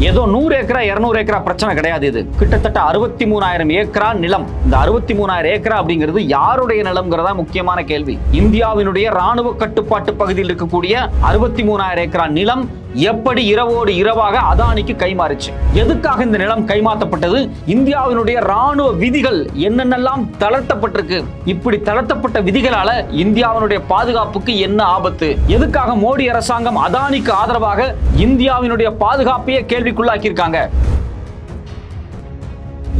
ஏதோ 100 ஏக்கரா 200 ஏக்கரா பிரச்சனை கிடையாது. இது கிட்டத்தட்ட 63,000 ஏக்கரா நிலம். இந்த 63,000 ஏக்கரா அப்படிங்கிறது யாருடைய நிலம்ங்கிறதா முக்கியமான கேள்வி. இந்தியாவினுடைய ராணுவ கட்டுப்பாட்டு பகுதியில் இருக்கக்கூடிய 63,000 ஏக்கரா நிலம் எப்படி இரவோடு இரவாக அதானிக்கு கைமாறுச்சு? எதுக்காக இந்த நிலம் கைமாற்றப்பட்டது? இந்தியாவினுடைய ராணுவ விதிகள் என்னென்னலாம் தளர்த்தப்பட்டிருக்கு? இப்படி தளர்த்தப்பட்ட விதிகளால இந்தியாவினுடைய பாதுகாப்புக்கு என்ன ஆபத்து? எதுக்காக மோடி அரசாங்கம் அதானிக்கு ஆதரவாக இந்தியாவினுடைய பாதுகாப்பையே கேள்விக்குள்ளாக்கி இருக்காங்க?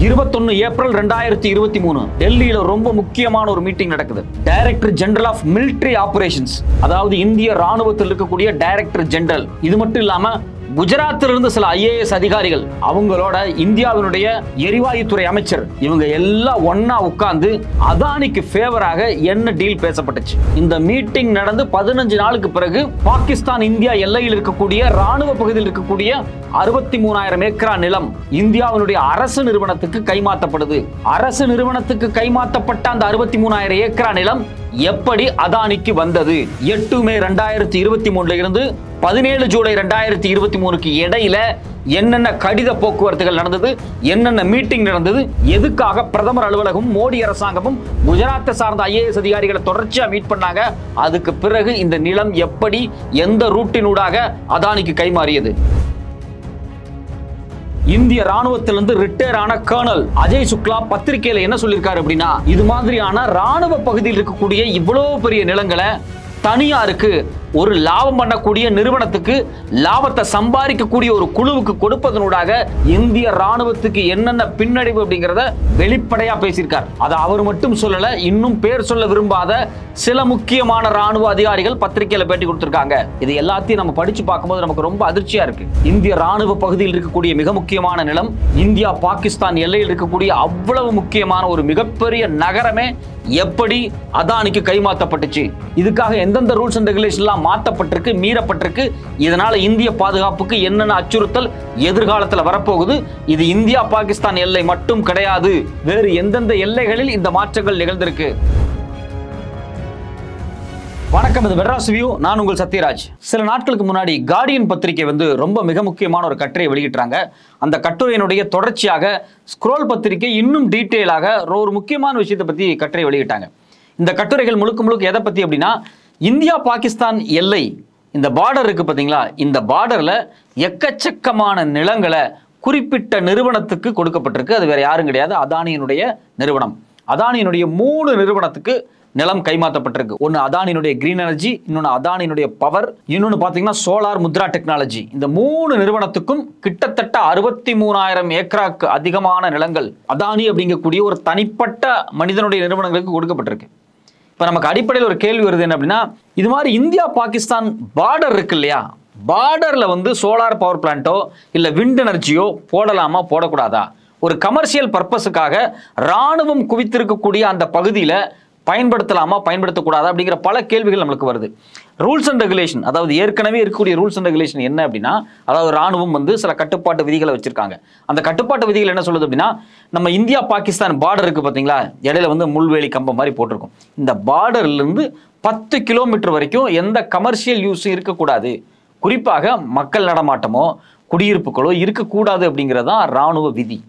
21 ஏப்ரல் 2023 டெல்லியில ரொம்ப முக்கியமான ஒரு மீட்டிங் நடக்குது. Director general of military operations, அதாவது இந்திய ராணுவத்தில் இருக்கக்கூடிய டைரக்டர் ஜெனரல், இது மட்டும் இல்லாம குஜராத்திலிருந்து சில IAS அதிகாரிகள், அவங்களோட இந்தியாவினுடைய எரிவாயுத்துறை அமைச்சர், இவங்க எல்லாம் ஒன்னா உட்கார்ந்து அதானிக்கு ஃபேவராக என்ன டீல் பேசப்பட்டுச்சு. இந்த மீட்டிங் நடந்து 15 நாளுக்கு பிறகு பாகிஸ்தான் இந்தியா எல்லையில் இருக்கக்கூடிய ராணுவ பகுதியில் இருக்கக்கூடிய 63,000 ஏக்கரா நிலம் இந்தியாவினுடைய அரசு நிறுவனத்துக்கு கைமாற்றப்படுது. அரசு நிறுவனத்துக்கு கைமாற்றப்பட்ட அந்த 63,000 ஏக்கரா நிலம் எப்படி அதானிக்கு வந்தது? 8 மே 2023 இருந்து 17 ஜூலை 2023 இடையில என்னென்ன கடித போக்குவரத்துகள் நடந்தது, என்னென்ன மீட்டிங் நடந்தது, எதுக்காக பிரதமர் அலுவலகம் மோடி அரசாங்கமும் குஜராத்தை சார்ந்த IAS அதிகாரிகளை தொடர்ச்சியா மீட் பண்ணாங்க? அதுக்கு பிறகு இந்த நிலம் எப்படி எந்த ரூட்டினூடாக அதானிக்கு கைமாறியது? இந்திய ராணுவத்திலிருந்து ரிட்டையர் ஆன கர்னல் அஜய் சுக்லா பத்திரிகையில என்ன சொல்லியிருக்காரு அப்படின்னா, இது மாதிரியான ராணுவ பகுதியில் இருக்கக்கூடிய இவ்வளவு பெரிய நிலங்களை தனியாருக்கு, ஒரு லாபம் பண்ணக்கூடிய நிறுவனத்துக்கு, லாபத்தை சம்பாதிக்கக்கூடிய ஒரு குழுவுக்கு கொடுப்பதனூடாக இந்திய ராணுவத்துக்கு என்னென்ன பின்னடைவு அப்படிங்கிறத வெளிப்படையா பேசியிருக்கார். அதை அவர் மட்டும் சொல்லல, இன்னும் பேர் சொல்ல விரும்பாத சில முக்கியமான ராணுவ அதிகாரிகள் பத்திரிகையில பேட்டி கொடுத்திருக்காங்க. இது எல்லாத்தையும் நம்ம படிச்சு பார்க்கும்போது நமக்கு ரொம்ப அதிர்ச்சியா இருக்கு. இந்திய ராணுவ பகுதியில் இருக்கக்கூடிய மிக முக்கியமான நிலம், இந்தியா பாகிஸ்தான் எல்லையில் இருக்கக்கூடிய அவ்வளவு முக்கியமான ஒரு மிகப்பெரிய நகரமே எப்படி அதானிக்கு கைமாற்றப்பட்டுச்சு? இதுக்காக எந்தெந்த ரூல்ஸ் அண்ட் ரெகுலேஷன் எல்லாம் மாற்றப்பட்டிருக்கு, மீறப்பட்டிருக்கு? இதனால இந்திய பாதுகாப்புக்கு என்னென்ன அச்சுறுத்தல் எதிர்காலத்தில் வரப்போகுது? இது இந்தியா பாகிஸ்தான் எல்லை மட்டும் கிடையாது, வேறு எந்தெந்த எல்லைகளில் இந்த மாற்றங்கள் நிகழ்ந்திருக்கு? வணக்கம், இது மெட்ராஸ் வியூ. நான் உங்கள் சத்யராஜ். சில நாட்களுக்கு முன்னாடி கார்டியன் பத்திரிகை ரொம்ப மிக முக்கியமான ஒரு கட்டுரையை வெளியிட்டாங்க. அந்த கட்டுரையினுடைய தொடர்ச்சியாக ஸ்க்ரோல் பத்திரிகை இன்னும் டீட்டெயிலாக ஒரு முக்கியமான விஷயத்தை பத்தி கட்டுரை வெளியிட்டாங்க. இந்த கட்டுரைகள் முழுக்க எதை பத்தி அப்படின்னா, இந்தியா பாகிஸ்தான் எல்லை, இந்த பார்டர் இருக்கு பாத்தீங்களா, இந்த பார்டர்ல எக்கச்சக்கமான நிலங்களை குறிப்பிட்ட நிறுவனத்துக்கு கொடுக்கப்பட்டிருக்கு. அது வேற யாரும் கிடையாது, அதானியினுடைய நிறுவனம். அதானியினுடைய 3 நிறுவனத்துக்கு நிலம் கைமாற்றப்பட்டிருக்கு. ஒன்னு அதானியினுடைய கிரீன் எனர்ஜி, இன்னொன்னு அதானியினுடைய பவர், இன்னொன்னு பாத்தீங்கன்னா சோலார் முத்ரா டெக்னாலஜி. இந்த 3 நிறுவனத்துக்கும் கிட்டத்தட்ட 63,000 ஏக்கராக்கு அதிகமான நிலங்கள் அதானி அப்படிங்கக்கூடிய ஒரு தனிப்பட்ட மனிதனுடைய நிறுவனங்களுக்கு கொடுக்கப்பட்டிருக்கு. இப்ப நமக்கு அடிப்படையில் ஒரு கேள்வி வருது என்ன அப்படின்னா, இது மாதிரி இந்தியா பாகிஸ்தான் பார்டர் இருக்கு இல்லையா, பார்டர்ல சோலார் பவர் பிளான்ட்டோ இல்ல விண்ட் எனர்ஜியோ போடலாமா போடக்கூடாதா? ஒரு கமர்ஷியல் பர்பஸுக்காக ராணுவம் குவித்திருக்கக்கூடிய அந்த பகுதியில பயன்படுத்தலாமா பயன்படுத்தக்கூடாதா அப்படிங்கிற பல கேள்விகள் நம்மளுக்கு வருது. ரூல்ஸ் அண்ட் ரெகுலேஷன், அதாவது ஏற்கனவே இருக்கக்கூடிய ரூல்ஸ் அண்ட் ரெகுலேஷன் என்ன அப்படின்னா, அதாவது ராணுவம் சில கட்டுப்பாட்டு விதிகளை வச்சிருக்காங்க. அந்த கட்டுப்பாட்டு விதிகள் என்ன சொல்லுது அப்படின்னா, நம்ம இந்தியா பாகிஸ்தான் பார்டர் இருக்கு பார்த்தீங்களா, இடையில முள்வேலி கம்பம் மாதிரி போட்டிருக்கும். இந்த பார்டர்ல இருந்து 10 கிலோமீட்டர் வரைக்கும் எந்த கமர்ஷியல் யூஸும் இருக்கக்கூடாது, குறிப்பாக மக்கள் நடமாட்டமோ குடியிருப்புகளோ இருக்கக்கூடாது அப்படிங்கிறதான் ராணுவ விதி.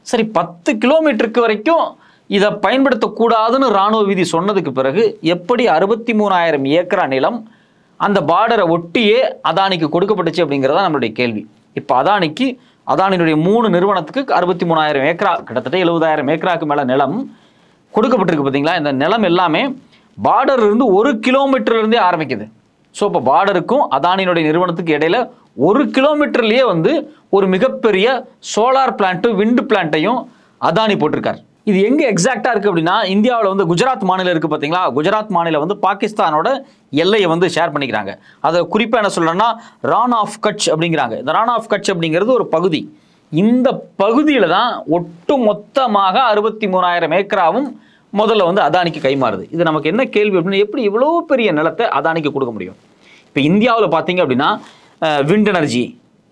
சரி, 10 கிலோமீட்டருக்கு வரைக்கும் இதை பயன்படுத்தக்கூடாதுன்னு ராணுவ விதி சொன்னதுக்கு பிறகு எப்படி 63,000 ஏக்கரா நிலம் அந்த பார்டரை ஒட்டியே அதானிக்கு கொடுக்கப்பட்டுச்சு அப்படிங்கிறதா நம்மளுடைய கேள்வி. இப்போ அதானியினுடைய 3 நிறுவனத்துக்கு 63,000 ஏக்கரா, கிட்டத்தட்ட 70,000 ஏக்கராக்கு மேல நிலம் கொடுக்கப்பட்டிருக்கு பார்த்தீங்களா. இந்த நிலம் எல்லாமே பார்டர் இருந்து 1 கிலோமீட்டர்ல இருந்தே ஆரம்பிக்குது. ஸோ இப்போ பார்டருக்கும் அதானியினுடைய நிறுவனத்துக்கு இடையில 1 கிலோமீட்டர்லயே ஒரு மிகப்பெரிய சோலார் பிளான்ட்டும் விண்டு பிளான்ட்டையும் அதானி போட்டிருக்காரு. இது எங்க எக்ஸாக்டா இருக்கு அப்படின்னா, இந்தியாவில் குஜராத் மாநிலம் இருக்கு பாத்தீங்களா, குஜராத் மாநிலம் பாகிஸ்தானோட எல்லையை ஷேர் பண்ணிக்கிறாங்க. அதை குறிப்பா என்ன சொல்றேன்னா, ரான் ஆஃப் கட்ச் அப்படிங்கிறாங்க. இந்த ரான் ஆஃப் கட்ச் அப்படிங்கிறது ஒரு பகுதி. இந்த பகுதியில தான் ஒட்டு மொத்தமாக 63,000 ஏக்கராவும் முதல்ல அதானிக்கு கைமாறுது. இது நமக்கு என்ன கேள்வி அப்படின்னா, எப்படி இவ்வளவு பெரிய நிலத்தை அதானிக்கு கொடுக்க முடியும்? இப்போ இந்தியாவில் பார்த்தீங்க அப்படின்னா விண்ட் எனர்ஜி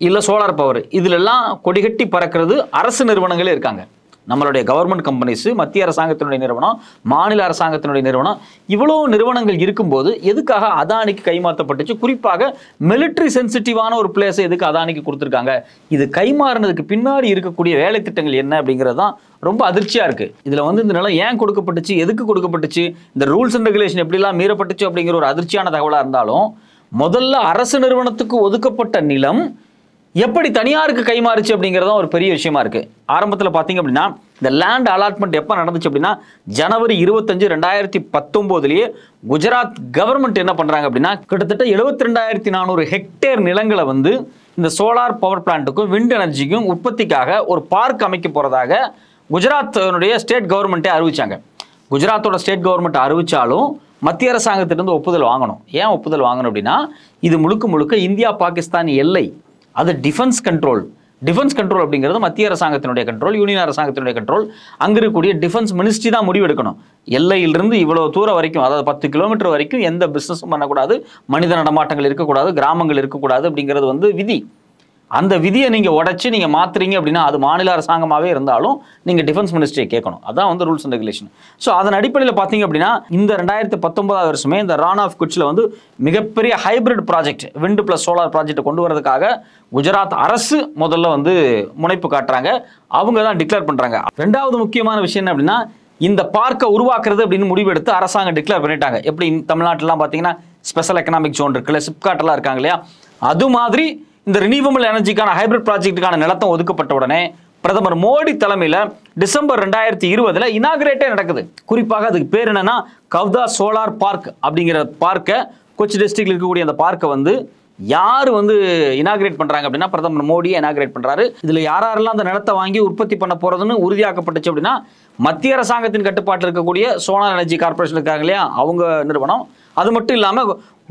இல்ல சோலார் பவர், இதுல எல்லாம் கொடிகட்டி பறக்கிறது அரசு நிறுவனங்களே இருக்காங்க. நம்மளுடைய கவர்மெண்ட் கம்பெனிஸ், மத்திய அரசாங்கத்தினுடைய நிறுவனம், மாநில அரசாங்கத்தினுடைய நிறுவனம், இவ்வளோ நிறுவனங்கள் இருக்கும்போது எதுக்காக அதானிக்கு கைமாற்றப்பட்டுச்சு? குறிப்பாக மிலிட்ரி சென்சிட்டிவான ஒரு பிளேஸை எதுக்கு அதானிக்கு கொடுத்துருக்காங்க? இது கைமாறினதுக்கு பின்னாடி இருக்கக்கூடிய வேலை திட்டங்கள் என்ன அப்படிங்கிறது தான் ரொம்ப அதிர்ச்சியா இருக்கு. இதுல வந்து இந்த நிலம் ஏன் கொடுக்கப்பட்டுச்சு, எதுக்கு கொடுக்கப்பட்டுச்சு, இந்த ரூல்ஸ் அண்ட் ரெகுலேஷன் எப்படிலாம் மீறப்பட்டுச்சு அப்படிங்கிற ஒரு அதிர்ச்சியான தகவலா இருந்தாலும், முதல்ல அரசு நிறுவனத்துக்கு ஒதுக்கப்பட்ட நிலம் எப்படி தனியாருக்கு கைமாறுச்சு அப்படிங்கிறது ஒரு பெரிய விஷயமா இருக்கு. ஆரம்பத்தில் பார்த்தீங்க அப்படின்னா இந்த லேண்ட் அலாட்மெண்ட் எப்போ நடந்துச்சு அப்படின்னா ஜனவரி 25, 2019 குஜராத் கவர்மெண்ட் என்ன பண்றாங்க அப்படின்னா கிட்டத்தட்ட 72,400 ஹெக்டேர் நிலங்களை வந்து இந்த சோலார் பவர் பிளான்ட்டுக்கும் விண்ட் எனர்ஜிக்கும் உற்பத்திக்காக ஒரு பார்க் அமைக்க போறதாக குஜராத்தினுடைய ஸ்டேட் கவர்மெண்ட்டே அறிவிச்சாங்க. குஜராத்தோட ஸ்டேட் கவர்மெண்ட் அறிவிச்சாலும் மத்திய அரசாங்கத்திலிருந்து ஒப்புதல் வாங்கணும். ஏன் ஒப்புதல் வாங்கணும் அப்படின்னா இது முழுக்க முழுக்க இந்தியா பாகிஸ்தான் எல்லை, அது டிஃபென்ஸ் கண்ட்ரோல். டிஃபென்ஸ் கண்ட்ரோல் அப்படிங்கிறது மத்திய அரசாங்கத்தினுடைய கண்ட்ரோல், யூனியன் அரசாங்கத்தினுடைய கண்ட்ரோல். அங்கே இருக்கக்கூடிய டிஃபென்ஸ் மினிஸ்ட்ரி தான் முடிவெடுக்கணும். எல்லையிலிருந்து இவ்வளோ தூரம் வரைக்கும், அதாவது 10 கிலோமீட்டர் வரைக்கும் எந்த பிஸ்னஸும் பண்ணக்கூடாது, மனித நடமாட்டங்கள் இருக்கக்கூடாது, கிராமங்கள் இருக்கக்கூடாது அப்படிங்கிறது வந்து விதி. அந்த விதியை நீங்கள் உடைச்சு நீங்கள் மாற்றுறீங்க அப்படின்னா அது மாநில அரசாங்கமாகவே இருந்தாலும் நீங்கள் டிஃபென்ஸ் மினிஸ்ட்ரியை கேட்கணும். அதான் வந்து ரூல்ஸ் அண்ட் ரெகுலேஷன். ஸோ அதன் அடிப்படையில் பார்த்தீங்க அப்படின்னா இந்த 2019 வருஷமே இந்த ரான் ஆஃப் குட்சில் வந்து மிகப்பெரிய ஹைபிரிட் ப்ராஜெக்ட், விண்டு ப்ளஸ் சோலார் ப்ராஜெக்ட் கொண்டு வரதுக்காக குஜராத் அரசு முதல்ல வந்து முனைப்பு காட்டுறாங்க. அவங்க தான் டிக்ளேர் பண்ணுறாங்க. ரெண்டாவது முக்கியமான விஷயம் என்ன அப்படின்னா இந்த பார்க்கை உருவாக்குறது அப்படின்னு முடிவெடுத்து அரசாங்கம் டிக்ளேர் பண்ணிட்டாங்க. எப்படி தமிழ்நாட்டிலாம் பார்த்தீங்கன்னா ஸ்பெஷல் எக்கனாமிக் ஜோன் இருக்குல்ல, சிப்காட்லாம் இருக்காங்க இல்லையா, அது மாதிரி இந்த ரினியூவபிள் எனர்ஜிக்கான ஹைபிரிட் ப்ராஜெக்ட்டுக்கான நிலத்தை ஒதுக்கப்பட்ட உடனே பிரதமர் மோடி தலைமையில் டிசம்பர் 2020 இனாகிரேட்டே நடக்குது. குறிப்பாக அதுக்கு பேர் என்னன்னா கவ்தா சோலார் பார்க் அப்படிங்கிற பார்க்கை, கொச்சி டிஸ்ட்ரிக்ட்ல இருக்கக்கூடிய அந்த பார்க்கை வந்து யார் வந்து இனாகிரேட் பண்றாங்க அப்படின்னா பிரதமர் மோடியை இனாகிரேட் பண்றாரு. இதுல யாரெல்லாம் அந்த நிலத்தை வாங்கி உற்பத்தி பண்ண போறதுன்னு உறுதியாக்கப்பட்டுச்சு அப்படின்னா மத்திய அரசாங்கத்தின் கட்டுப்பாட்டில் இருக்கக்கூடிய சோலார் எனர்ஜி கார்பரேஷன் இருக்காங்க இல்லையா, அவங்க நிறுவனம். அது மட்டும் இல்லாம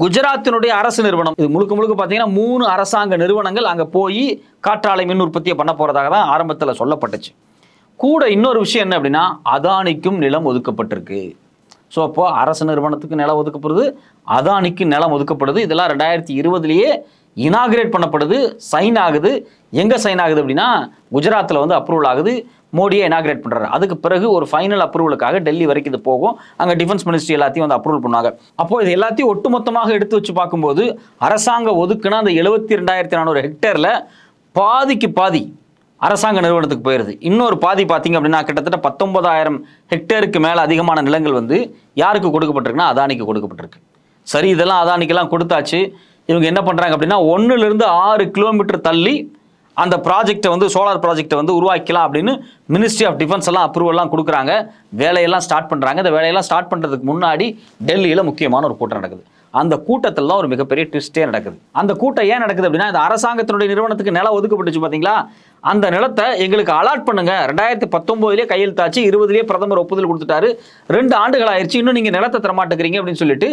குஜராத்தினுடைய அரசு நிறுவனம். இது முழுக்க முழுக்க பார்த்தீங்கன்னா 3 அரசாங்க நிறுவனங்கள் அங்கே போய் காற்றாலை மின் உற்பத்தியை பண்ண போறதாக தான் ஆரம்பத்தில் சொல்லப்பட்டுச்சு. கூட இன்னொரு விஷயம் என்ன அப்படின்னா அதானிக்கும் நிலம் ஒதுக்கப்பட்டிருக்கு. ஸோ அப்போ அரசு நிறுவனத்துக்கு நிலம் ஒதுக்கப்படுது, அதானிக்கு நிலம் ஒதுக்கப்படுது. இதெல்லாம் 2020 இனாகிரேட் பண்ணப்படுது, சைன் ஆகுது. எங்கே சைன் ஆகுது அப்படின்னா குஜராத்தில் வந்து அப்ரூவல் ஆகுது, மோடியை இனாகிரேட் பண்ணுறாரு. அதுக்கு பிறகு ஒரு ஃபைனல் அப்ரூவலுக்காக டெல்லி வரைக்கும் இது போகும். அங்கே டிஃபென்ஸ் மினிஸ்ட்ரி எல்லாத்தையும் வந்து அப்ரூவல் பண்ணுவாங்க. அப்போது இது எல்லாத்தையும் ஒட்டுமொத்தமாக எடுத்து வச்சு பார்க்கும்போது அரசாங்கம் ஒதுக்குனா அந்த 72,400 ஹெக்டேரில் பாதிக்கு பாதி அரசாங்க நிறுவனத்துக்கு போயிடுது. இன்னொரு பாதி பார்த்தீங்க அப்படின்னா கிட்டத்தட்ட 19,000 ஹெக்டேருக்கு மேலே அதிகமான நிலங்கள் வந்து யாருக்கு கொடுக்கப்பட்டிருக்குன்னா அதானிக்கு கொடுக்கப்பட்டிருக்கு. சரி, இதெல்லாம் அதானிக்கெல்லாம் கொடுத்தாச்சு. இவங்க என்ன பண்ணுறாங்க அப்படின்னா 1 to 6 கிலோமீட்டர் தள்ளி அந்த ப்ராஜெக்டை வந்து சோலார் ப்ராஜெக்டை வந்து உருவாக்கலாம் அப்படின்னு மினிஸ்ட்ரி ஆஃப் டிஃபென்ஸ் எல்லாம் அப்ரூவல்லாம் கொடுக்குறாங்க, வேலையெல்லாம் ஸ்டார்ட் பண்ணுறாங்க. இந்த வேலையெல்லாம் ஸ்டார்ட் பண்ணுறதுக்கு முன்னாடி டெல்லியில் முக்கியமான ஒரு கூட்டம் நடக்குது. அந்த கூட்டத்தில் தான் ஒரு மிகப்பெரிய ட்விஸ்டே நடக்குது. அந்த கூட்டம் ஏன் நடக்குது அப்படின்னா இந்த அரசாங்கத்தினுடைய நிறுவனத்துக்கு நிலம் ஒதுக்கப்பட்டுச்சு பார்த்தீங்களா, அந்த நிலத்தை எங்களுக்கு அலாட் பண்ணுங்க. 2019 கையெழுத்தாச்சு, 20 பிரதமர் ஒப்புதல் கொடுத்துட்டாரு, 2 ஆண்டுகள் ஆயிடுச்சு, இன்னும் நீங்கள் நிலத்தை தரமாட்டேங்கிறீங்க அப்படின்னு சொல்லிட்டு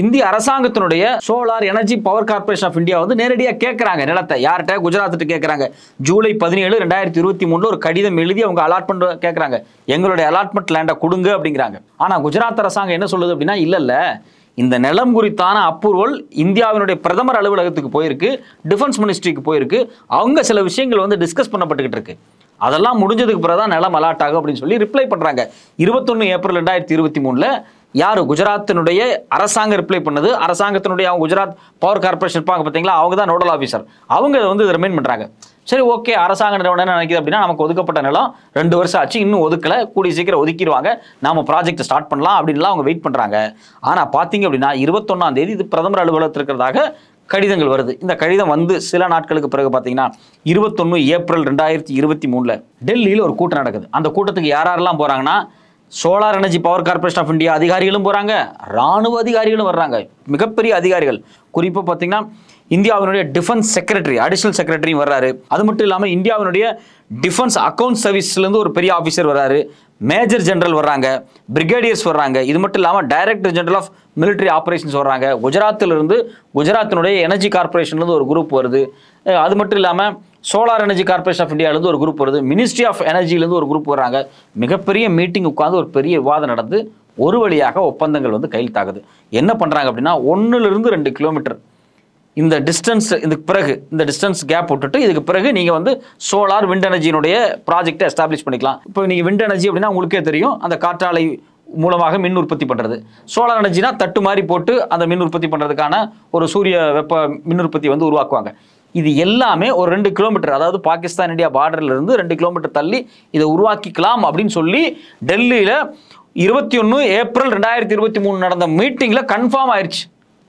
இந்திய அரசாங்கத்தினுடைய solar energy power corporation of India வந்து நேரடியாக கேட்குறாங்க நிலத்தை. யார்கிட்ட? குஜராத்திட்ட கேட்குறாங்க. ஜூலை 17, 2023 ஒரு கடிதம் எழுதி அவங்க அலாட்மெண்ட் கேட்குறாங்க, எங்களுடைய அலாட்மெண்ட் லேண்டை கொடுங்க அப்படிங்கிறாங்க. ஆனால் குஜராத் அரசாங்கம் என்ன சொல்லுது அப்படின்னா இல்லை, இந்த நிலம் குறித்தான அப்ரூவல் இந்தியாவினுடைய பிரதமர் அலுவலகத்துக்கு போயிருக்கு, டிஃபென்ஸ் மினிஸ்ட்ரிக்கு போயிருக்கு, அவங்க சில விஷயங்கள் வந்து டிஸ்கஸ் பண்ணப்பட்டுக்கிட்டு இருக்கு, அதெல்லாம் முடிஞ்சதுக்கு பிறகு தான் நிலம் அலாட் ஆகும் அப்படின்னு சொல்லி ரிப்ளை பண்ணுறாங்க. 21 ஏப்ரல் 2023 யார்? குஜராத்தினுடைய அரசாங்கம் ரிப்ளை பண்ணது. அரசாங்கத்தினுடைய அவங்க குஜராத் பவர் கார்பரேஷன் இருப்பாங்க பார்த்தீங்களா, அவங்க தான் நோடல் ஆஃபீஸர், அவங்க வந்து ரிமைண்ட் பண்ணுறாங்க. சரி, ஓகே, அரசாங்க நிறுவனம் என்ன நினைக்குது அப்படின்னா நமக்கு ஒதுக்கப்பட்ட நிலம் 2 வருஷம் ஆச்சு, இன்னும் ஒதுக்கலை, கூடிய சீக்கிரம் ஒதுக்கிடுவாங்க, நாம ப்ராஜெக்ட் ஸ்டார்ட் பண்ணலாம் அப்படின்லாம் அவங்க வெயிட் பண்ணுறாங்க. ஆனால் பார்த்தீங்க அப்படின்னா 21ஆம் தேதி இது பிரதமர் அலுவலகத்தில் இருக்கிறதாக கடிதங்கள் வருது. இந்த கடிதம் வந்து சில நாட்களுக்கு பிறகு பார்த்தீங்கன்னா 21 ஏப்ரல் 2023 டெல்லியில் ஒரு கூட்டம் நடக்குது. அந்த கூட்டத்துக்கு யாரெல்லாம் போகிறாங்கன்னா solar energy power corporation of India அதிகாரிகளும் போகிறாங்க, ராணுவ அதிகாரிகளும் வர்றாங்க, மிகப்பெரிய அதிகாரிகள். குறிப்பாக பார்த்தீங்கன்னா இந்தியாவினுடைய டிஃபென்ஸ் செக்ரட்டரி, அடிஷனல் செக்ரட்டரியும் வர்றாரு. அது மட்டும் இல்லாமல் இந்தியாவினுடைய டிஃபென்ஸ் அக்கௌண்ட் சர்வீஸ்லேருந்து ஒரு பெரிய ஆஃபீஸர் வர்றாரு, மேஜர் ஜெனரல் வர்றாங்க, பிரிகேடியர்ஸ் வர்றாங்க. இது மட்டும் இல்லாமல் director general of military operations வர்றாங்க. குஜராத்திலிருந்து குஜராத்தினுடைய எனர்ஜி கார்பரேஷன்லேருந்து ஒரு குரூப் வருது. அது மட்டும் இல்லாமல் சோலார் எனர்ஜி கார்பரேஷன் ஆஃப் இந்தியாவிலேருந்து ஒரு குரூப் வருது, மினிஸ்ட்ரி ஆஃப் எனர்ஜிலேருந்து ஒரு குரூப் வர்றாங்க. மிகப்பெரிய மீட்டிங் உட்காந்து ஒரு பெரிய விவாதம் நடந்து ஒரு வழியாக ஒப்பந்தங்கள் வந்து கையெழுத்தாகுது. என்ன பண்ணுறாங்க அப்படின்னா 1 to 2 கிலோமீட்டர் இந்த டிஸ்டன்ஸ் இதுக்கு பிறகு இந்த டிஸ்டன்ஸ் கேப் விட்டுட்டு இதுக்கு பிறகு நீங்கள் வந்து சோலார் விண்ட் எனர்ஜியினுடைய ப்ராஜெக்டை எஸ்டாப்ளிஷ் பண்ணிக்கலாம். இப்போ நீங்கள் விண்ட் எனர்ஜி அப்படின்னா உங்களுக்கே தெரியும், அந்த காற்றாலை மூலமாக மின் உற்பத்தி பண்ணுறது. சோலார் எனர்ஜினா தட்டு மாதிரி போட்டு அந்த மின் உற்பத்தி பண்ணுறதுக்கான ஒரு சூரிய வெப்ப மின் உற்பத்தி வந்து உருவாக்குவாங்க. இது எல்லாமே ஒரு 2 கிலோமீட்டர், அதாவது பாகிஸ்தான் இந்தியா பார்டர்ல இருந்து 2 கிலோமீட்டர் தள்ளி இதை உருவாக்கிக்கலாம் அப்படின்னு சொல்லி டெல்லியில் 21 ஏப்ரல் 2023 நடந்த மீட்டிங்கில் கன்ஃபார்ம் ஆயிடுச்சு.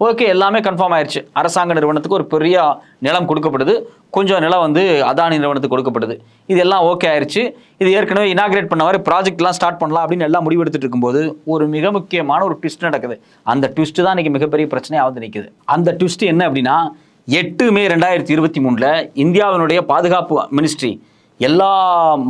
ஓகே, எல்லாமே கன்ஃபார்ம் ஆயிடுச்சு. அரசாங்க நிறுவனத்துக்கு ஒரு பெரிய நிலம் கொடுக்கப்படுது, கொஞ்சம் நிலம் வந்து அதானி நிறுவனத்துக்கு கொடுக்கப்படுது. இது எல்லாம் ஓகே ஆயிடுச்சு. இது ஏற்கனவே இனாகிரேட் பண்ண மாதிரி ப்ராஜெக்ட்லாம் ஸ்டார்ட் பண்ணலாம் அப்படின்னு எல்லாம் முடிவெடுத்துட்டு இருக்கும்போது ஒரு மிக முக்கியமான ஒரு ட்விஸ்ட் நடக்குது. அந்த ட்விஸ்ட் தான் இன்னைக்கு மிகப்பெரிய பிரச்சனையாக வந்து நிற்குது. அந்த ட்விஸ்ட் என்ன அப்படின்னா, 8 மே 2023 இந்தியாவினுடைய பாதுகாப்பு மினிஸ்ட்ரி எல்லா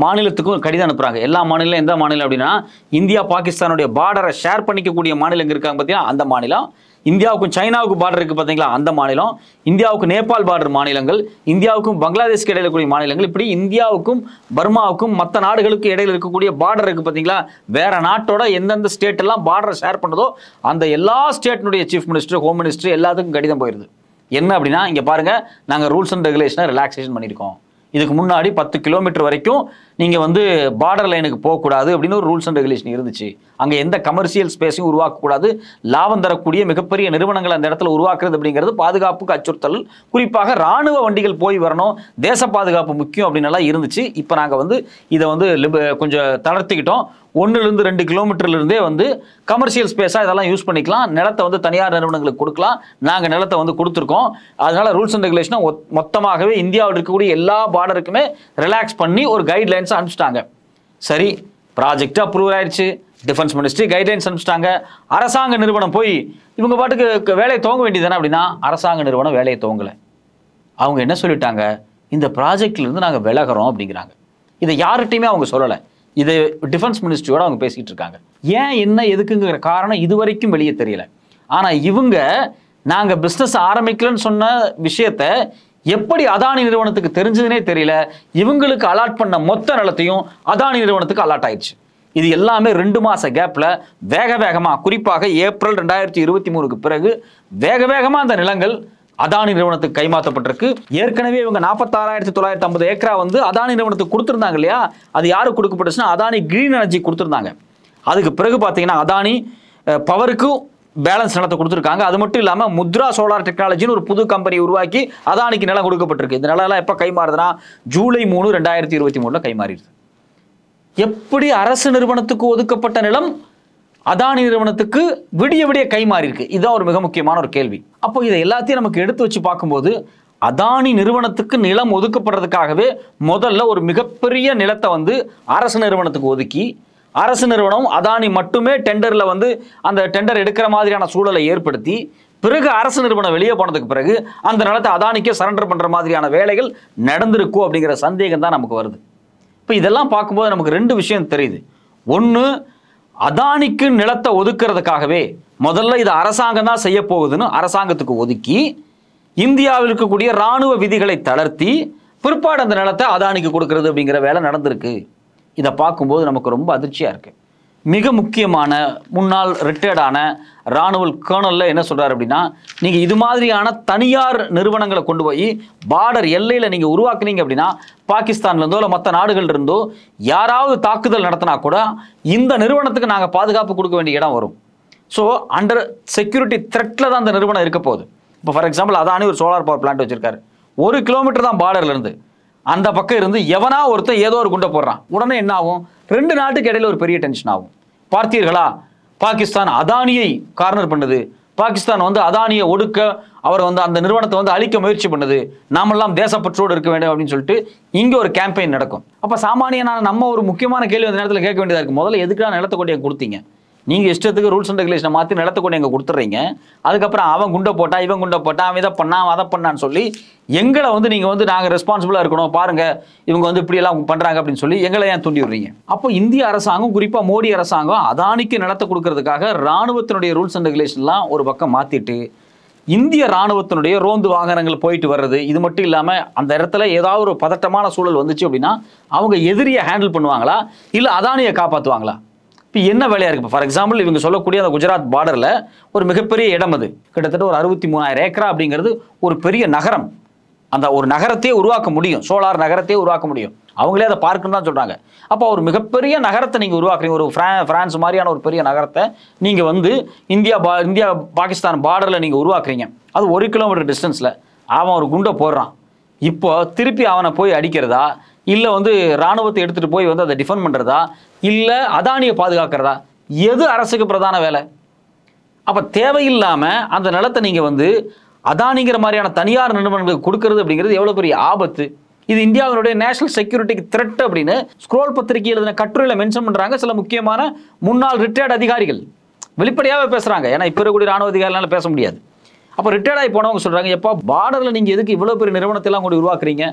மாநிலத்துக்கும் கடிதம் அனுப்புறாங்க. எல்லா மாநிலம் எந்த மாநிலம் அப்படின்னா, இந்தியா பாகிஸ்தானுடைய பார்டரை ஷேர் பண்ணிக்கக்கூடிய மாநிலங்கள் இருக்காங்க பார்த்தீங்கன்னா அந்த மாநிலம், இந்தியாவுக்கும் சைனாவுக்கு பார்டர் இருக்குது பார்த்தீங்களா அந்த மாநிலம், இந்தியாவுக்கு நேபாள் பார்டர் மாநிலங்கள், இந்தியாவுக்கும் பங்களாதேஷ்க்கு இடையில இருக்கக்கூடிய மாநிலங்கள், இப்படி இந்தியாவுக்கும் பர்மாவுக்கும் மற்ற நாடுகளுக்கு இடையில இருக்கக்கூடிய பார்டர் இருக்குது பார்த்தீங்களா, வேற நாட்டோட எந்தெந்த ஸ்டேட் எல்லாம் பார்டரை ஷேர் பண்ணுறதோ அந்த எல்லா ஸ்டேட்டினுடைய சீஃப் மினிஸ்டர், ஹோம் மினிஸ்டர் எல்லாத்துக்கும் கடிதம் போயிருது. என்ன அப்படின்னா, இங்கே பாருங்க, நாங்கள் ரூல்ஸ் அண்ட் ரெகுலேஷனை ரிலாக்ஸேஷன் பண்ணியிருக்கோம். இதுக்கு முன்னாடி 10 கிலோமீட்டர் வரைக்கும் நீங்கள் வந்து பார்டர் லைனுக்கு போகக்கூடாது அப்படின்னு ஒரு ரூல்ஸ் அண்ட் ரெகுலேஷன் இருந்துச்சு. அங்கே எந்த கமர்ஷியல் ஸ்பேஸையும் உருவாக்கக்கூடாது, லாபம் தரக்கூடிய மிகப்பெரிய நிறுவனங்கள் அந்த இடத்துல உருவாக்குறது அப்படிங்கிறது பாதுகாப்புக்கு அச்சுறுத்தல், குறிப்பாக ராணுவ வண்டிகள் போய் வரணும், தேச பாதுகாப்பு முக்கியம் அப்படின்னு எல்லாம் இருந்துச்சு. இப்போ நாங்கள் வந்து இதை வந்து கொஞ்சம் தளர்த்திக்கிட்டோம். 1லேருந்து 2 கிலோமீட்டர்லேருந்தே வந்து கமர்ஷியல் ஸ்பேஸாக இதெல்லாம் யூஸ் பண்ணிக்கலாம், நிலத்தை வந்து தனியார் நிறுவனங்களுக்கு கொடுக்கலாம், நாங்கள் நிலத்தை வந்து கொடுத்துருக்கோம். அதனால ரூல்ஸ் அண்ட் ரெகுலேஷனை மொத்தமாகவே இந்தியாவில் இருக்கக்கூடிய எல்லா பார்டருக்குமே ரிலாக்ஸ் பண்ணி ஒரு கைட்லைன்ஸ் அனுப்பிச்சிட்டாங்க. சரி, ப்ராஜெக்ட் அப்ரூவ் ஆயிடுச்சு, டிஃபென்ஸ் மினிஸ்ட்ரி கைட்லைன்ஸ் அனுப்பிச்சிட்டாங்க. அரசாங்க நிறுவனம் போய் இவங்க பாட்டுக்கு வேலையை துவங்க வேண்டியதானே அப்படின்னா, அரசாங்க நிறுவனம் வேலையை துவங்கலை. அவங்க என்ன சொல்லிட்டாங்க, இந்த ப்ராஜெக்ட்லேருந்து நாங்கள் விலகிறோம் அப்படிங்கிறாங்க. இதை யார்கிட்டையுமே அவங்க சொல்லலை, இதை டிஃபென்ஸ் மினிஸ்ட்ரியோட அவங்க பேசிகிட்டு இருக்காங்க. ஏன் என்ன எதுக்குங்கிற காரணம் இது வரைக்கும் வெளியே தெரியல. ஆனால் இவங்க நாங்கள் பிஸ்னஸ் ஆரம்பிக்கலன்னு சொன்ன விஷயத்த எப்படி அதானி நிறுவனத்துக்கு தெரிஞ்சதுனே தெரியல. இவங்களுக்கு அலாட் பண்ண மொத்த நிலத்தையும் அதானி நிறுவனத்துக்கு அலாட் ஆயிடுச்சு. இது எல்லாமே 2 மாச கேப்ல வேக வேகமா, குறிப்பாக ஏப்ரல் 2023க்கு பிறகு வேக வேகமா அந்த நிலங்கள் அதானி நிறுவனத்துக்கு கைமாற்றப்பட்டிருக்கு. ஏற்கனவே இவங்க 46,950 ஏக்கரா வந்து அதானி நிறுவனத்துக்கு கொடுத்துருந்தாங்க இல்லையா, அது யாருக்கு கொடுக்கப்பட்டுச்சுன்னா அதானி கிரீன் எனர்ஜி கொடுத்துருந்தாங்க. அதுக்கு பிறகு பார்த்தீங்கன்னா அதானி பவருக்கும் பேலன்ஸ் நிலத்தை கொடுத்துருக்காங்க. அது மட்டும் இல்லாமல் முத்ரா சோலார் டெக்னாலஜின்னு ஒரு புது கம்பெனி உருவாக்கி அதானிக்கு நிலம் கொடுக்கப்பட்டிருக்கு. இந்த நிலம் எப்போ கைமாறுதுன்னா ஜூலை 3, 2023 கைமாறிடுது. எப்படி அரசு நிறுவனத்துக்கு ஒதுக்கப்பட்ட நிலம் அதானி நிறுவனத்துக்கு விடிய விடிய கைமாறி இருக்கு? இதுதான் ஒரு மிக முக்கியமான ஒரு கேள்வி. அப்போ இதை எல்லாத்தையும் நமக்கு எடுத்து வச்சு பார்க்கும்போது அதானி நிறுவனத்துக்கு நிலம் ஒதுக்கப்படுறதுக்காகவே முதல்ல ஒரு மிகப்பெரிய நிலத்தை வந்து அரசு நிறுவனத்துக்கு ஒதுக்கி, அரசு நிறுவனம் அதானி மட்டுமே டெண்டர்ல வந்து அந்த டெண்டர் எடுக்கிற மாதிரியான சூழலை ஏற்படுத்தி, பிறகு அரசு நிறுவனம் வெளியே போனதுக்கு பிறகு அந்த நிலத்தை அதானிக்கே சரண்டர் பண்ற மாதிரியான வேலைகள் நடந்திருக்கும் அப்படிங்கிற சந்தேகம் தான் நமக்கு வருது. இப்போ இதெல்லாம் பார்க்கும்போது நமக்கு 2 விஷயம் தெரியுது. ஒன்று, அதானிக்கு நிலத்தை ஒதுக்குறதுக்காகவே முதல்ல இது அரசாங்கம் தான் செய்ய போகுதுன்னு அரசாங்கத்துக்கு ஒதுக்கி, இந்தியாவில் இருக்கக்கூடிய இராணுவ விதிகளை தளர்த்தி பிற்பாடு அந்த நிலத்தை அதானிக்கு கொடுக்கறது அப்படிங்கிற வேலை நடந்திருக்கு. இதை பார்க்கும்போது நமக்கு ரொம்ப அதிர்ச்சியாக இருக்குது. மிக முக்கியமான முன்னாள் ரிட்டையர்டான இராணுவ கர்னலில் என்ன சொல்கிறார் அப்படின்னா, நீங்கள் இது மாதிரியான தனியார் நிறுவனங்களை கொண்டு போய் பார்டர் எல்லையில் நீங்கள் உருவாக்குனீங்க அப்படின்னா, பாகிஸ்தான்லேருந்தோ இல்லை மற்ற நாடுகள் இருந்தோ யாராவது தாக்குதல் நடத்தினா கூட இந்த நிறுவனத்துக்கு நாங்கள் பாதுகாப்பு கொடுக்க வேண்டிய இடம் வரும். ஸோ அண்டர் செக்யூரிட்டி த்ரெட்டில் தான் அந்த நிறுவனம் இருக்க போகுது. இப்போ ஃபார் எக்ஸாம்பிள் அதானி ஒரு சோலார் பவர் பிளான்ட் வச்சிருக்காரு, 1 கிலோமீட்டர் தான் பார்டர்லேருந்து. அந்த பக்கம் இருந்து எவனா ஒருத்தர் ஏதோ ஒரு குண்டை போடுறான், உடனே என்ன ஆகும்? 2 நாட்டுக்கு இடையில ஒரு பெரிய டென்ஷன் ஆகும். பார்த்தீர்களா, பாகிஸ்தான் அதானியை கார்னர் பண்ணுது, பாகிஸ்தான் வந்து அதானியை ஒடுக்க, அவர் வந்து அந்த நிறுவனத்தை வந்து அழிக்க முயற்சி பண்ணுது, நாமெல்லாம் தேசப்பற்றோடு இருக்க வேண்டும் அப்படின்னு சொல்லிட்டு இங்கே ஒரு கேம்பெயின் நடக்கும். அப்போ சாமானியனான நம்ம ஒரு முக்கியமான கேள்வி அந்த நேரத்தில் கேட்க வேண்டியதாக இருக்குது. முதல்ல எதுக்காக நிலத்தை கொண்டு கொடுத்தீங்க? நீங்கள் இஷ்டத்துக்கு ரூல்ஸ் அண்ட் ரெகுலேஷனை மாற்றி நிலத்தை கொண்டு எங்கே கொடுத்துட்றீங்க. அதுக்கப்புறம் அவன் குண்டை போட்டான், இவன் குண்டை போட்டான், அவன் இதை பண்ணான், அவன் அதை பண்ணான்னு சொல்லி எங்களை வந்து நீங்கள் வந்து நாங்கள் ரெஸ்பான்சிபிளாக இருக்கணும், பாருங்கள் இவங்க வந்து இப்படியெல்லாம் பண்ணுறாங்க அப்படின்னு சொல்லி எங்களை ஏன் தூண்டி விடுறீங்க? அப்போ இந்திய அரசாங்கம், குறிப்பாக மோடி அரசாங்கம் அதானிக்கு நிலத்தை கொடுக்கறதுக்காக இராணுவத்தினுடைய ரூல்ஸ் அண்ட் ரெகுலேஷன்லாம் ஒரு பக்கம் மாற்றிட்டு இந்திய இராணுவத்தினுடைய ரோந்து வாகனங்கள் போயிட்டு வர்றது. இது மட்டும் இல்லாமல் அந்த இடத்துல ஏதாவது ஒரு பதட்டமான சூழல் வந்துச்சு அப்படின்னா அவங்க எதிரியை ஹேண்டில் பண்ணுவாங்களா, இல்லை அதானியை காப்பாற்றுவாங்களா? இப்போ என்ன வேலையாக இருக்குது? ஃபார் எக்ஸாம்பிள் இவங்க சொல்லக்கூடிய அந்த குஜராத் பார்டரில் ஒரு மிகப்பெரிய இடம், அது கிட்டத்தட்ட ஒரு 63,000 ஏக்கரா அப்படிங்கிறது ஒரு பெரிய நகரம். அந்த ஒரு நகரத்தையே உருவாக்க முடியும், சோலார் நகரத்தையே உருவாக்க முடியும். அவங்களே அதை பார்க்குன்னு தான் சொல்கிறாங்க. அப்போ ஒரு மிகப்பெரிய நகரத்தை நீங்கள் உருவாக்குறீங்க, ஒரு ஃப்ரான்ஸ் மாதிரியான ஒரு பெரிய நகரத்தை நீங்கள் வந்து இந்தியா பாகிஸ்தான் பார்டரில் நீங்கள் உருவாக்குறீங்க. அது 1 கிலோமீட்டர் டிஸ்டன்ஸில் அவன் ஒரு குண்டை போடுறான். இப்போ திருப்பி அவனை போய் அடிக்கிறதா, இல்லை வந்து இராணுவத்தை எடுத்துகிட்டு போய் வந்து அதை டிஃபெண்ட் பண்ணுறதா, இல்லை அதானியை பாதுகாக்கிறதா? எது அரசுக்கு பிரதான வேலை? அப்போ தேவையில்லாமல் அந்த நிலத்தை நீங்கள் வந்து அதானிங்கிற மாதிரியான தனியார் நிறுவனங்களுக்கு கொடுக்கறது அப்படிங்கிறது எவ்வளோ பெரிய ஆபத்து. இது இந்தியாவினுடைய நேஷனல் செக்யூரிட்டிக்கு த்ரெட் அப்படின்னு ஸ்க்ரோல் பத்திரிகை எழுதின கட்டுரையில் மென்ஷன் பண்ணுறாங்க சில முக்கியமான முன்னாள் ரிட்டையர்டு அதிகாரிகள். வெளிப்படையாகவே பேசுகிறாங்க, ஏன்னா இப்போ இருக்கக்கூடிய ராணுவ அதிகாரிகளால் பேச முடியாது. அப்போ ரிட்டையர்ட் ஆகி போனவங்க சொல்கிறாங்க, எப்போ பார்டரில் நீங்கள் எதுக்கு இவ்வளோ பெரிய நிறுவனத்தெல்லாம் கூட உருவாக்குறீங்க?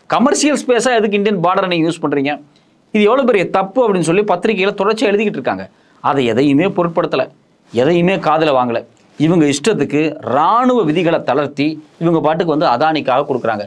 கமர்ஷியல் ஸ்பேஸாக எதுக்கு இந்தியன் பார்டரை நீங்கள் யூஸ் பண்ணுறீங்க? இது எவ்வளோ பெரிய தப்பு அப்படின்னு சொல்லி பத்திரிகையில் தொடர்ச்சியாக எழுதிக்கிட்டு இருக்காங்க. அதை எதையுமே பொருட்படுத்தலை, எதையுமே காதில் வாங்கலை. இவங்க இஷ்டத்துக்கு இராணுவ விதிகளை தளர்த்தி இவங்க பாட்டுக்கு வந்து அதானிக்காக கொடுக்குறாங்க.